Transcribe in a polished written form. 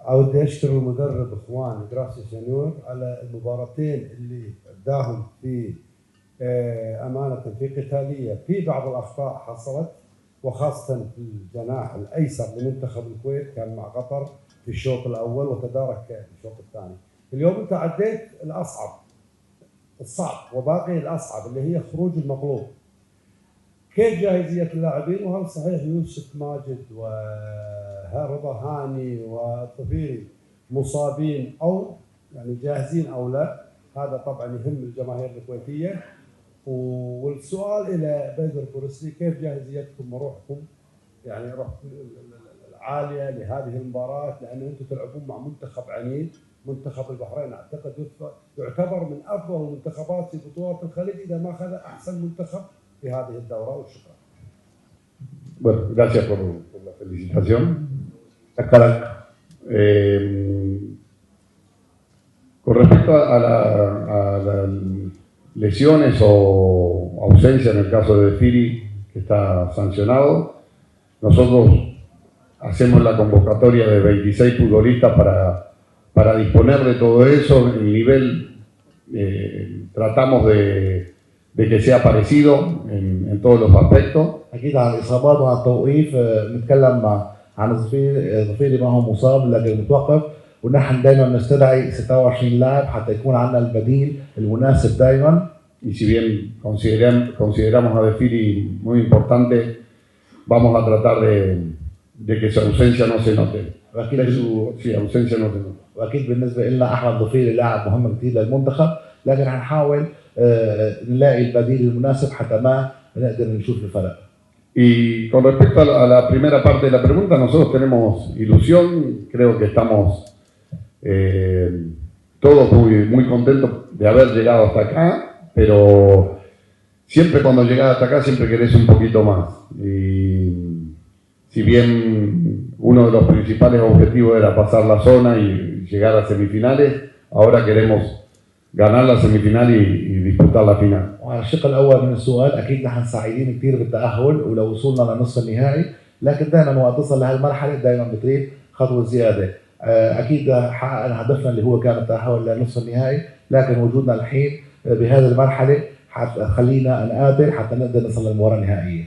أودي أشكر المدرب إخوان جراسيا سنيور على المباراتين اللي أداهم في أمانة في قتالية. في بعض الأخطاء حصلت وخاصة في الجناح الأيسر لمنتخب الكويت كان مع قطر في الشوط الأول وتدارك في الشوط الثاني. اليوم أنت عديت الصعب وباقي الأصعب اللي هي خروج المغلوب. كيف جاهزية اللاعبين؟ وهل صحيح يوسف ماجد ورضا هاني والطفيلي مصابين أو يعني جاهزين أو لا؟ هذا طبعا يهم الجماهير الكويتية. والسؤال إلى بدر بورسلي، كيف جاهزيتكم وروحكم يعني روح العالية لهذه المباراة؟ لأن أنتم تلعبون مع منتخب عنيد، منتخب البحرين أعتقد يعتبر من أفضل المنتخبات في بطولة الخليج إذا ما أخذ أحسن منتخب في هذه الدورة. وشكرا. Bueno, gracias por la felicitación. Con respecto a las lesiones o ausencia en el caso de Defiri, que está sancionado, nosotros hacemos la convocatoria de 26 futbolistas para disponer de todo eso. El nivel tratamos de que sea parecido en todos los aspectos. اكيد عن الاصابات وعن التوقيف بنتكلم عن ظفيري ما هو مصاب لكن متوقف، ونحن دائما نستدعي 26 لاعب حتى يكون عندنا البديل المناسب دائما. Y si bien consideramos a Defiri muy importante, vamos a tratar de que su ausencia no se note. ausencia no se note. واكيد بالنسبه لنا احمد ظفيري لاعب مهم كثير للمنتخب، لكن هنحاول نلاقي البديل المناسب حتى ما نقدر نشوف الفرق. Y con respecto a la primera parte de la pregunta, nosotros tenemos ilusión, creo que estamos todos muy contentos de haber llegado hasta acá, pero siempre cuando llegas hasta acá siempre querés un poquito más. Y si bien uno de los principales objetivos era pasar la zona y llegar a semifinales, ahora queremos ganar la semifinal y disputar la final. وعلى الشق الاول من السؤال، اكيد نحن سعيدين كثير بالتاهل ولو وصولنا لنصف النهائي، لكن دائما وقت تصل لهالمرحله دائما بتريد خطوه زياده. اكيد حققنا هدفنا اللي هو كان التاهل لنصف النهائي، لكن وجودنا الحين بهذه المرحله حتخلينا نقاتل حتى نقدر نصل للمباراه النهائيه.